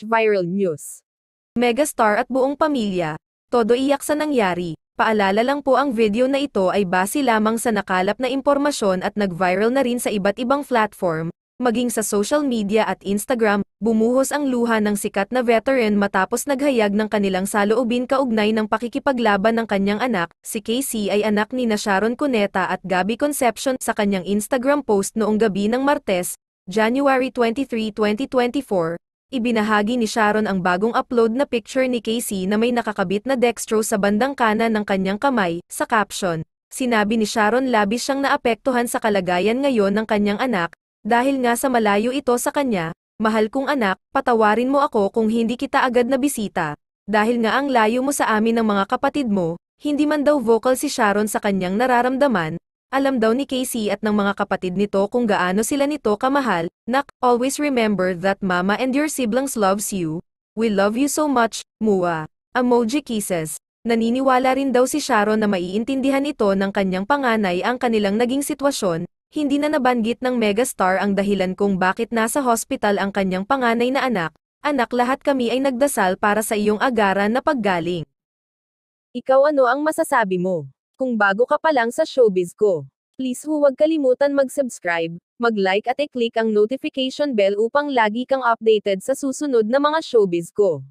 Viral News. Megastar at buong pamilya, todo iyak sa nangyari. Paalala lang po, ang video na ito ay base lamang sa nakalap na impormasyon at nag-viral na rin sa iba't ibang platform, maging sa social media at Instagram. Bumuhos ang luha ng sikat na veteran matapos naghayag ng kanilang saloobin kaugnay ng pakikipaglaban ng kanyang anak. Si Casey ay anak ni Sharon Cuneta at Gabby Concepcion. Sa kanyang Instagram post noong gabi ng Martes, January 23, 2024, ibinahagi ni Sharon ang bagong upload na picture ni Casey na may nakakabit na dextrose sa bandang kanan ng kanyang kamay. Sa caption, sinabi ni Sharon labis siyang naapektuhan sa kalagayan ngayon ng kanyang anak, dahil nga sa malayo ito sa kanya. Mahal kong anak, patawarin mo ako kung hindi kita agad na bisita, dahil nga ang layo mo sa amin ng mga kapatid mo. Hindi man daw vocal si Sharon sa kanyang nararamdaman. Alam daw ni Casey at ng mga kapatid nito kung gaano sila nito kamahal. Nak, always remember that mama and your siblings loves you. We love you so much, Mua. Emoji kisses. Naniniwala rin daw si Sharon na maiintindihan ito ng kanyang panganay ang kanilang naging sitwasyon. Hindi na nabanggit ng megastar ang dahilan kung bakit nasa hospital ang kanyang panganay na anak. Anak, lahat kami ay nagdasal para sa iyong agaran na paggaling. Ikaw, ano ang masasabi mo? Kung bago ka pa lang sa showbiz ko, please huwag kalimutan mag-subscribe, mag-like at i-click ang notification bell upang lagi kang updated sa susunod na mga showbiz ko.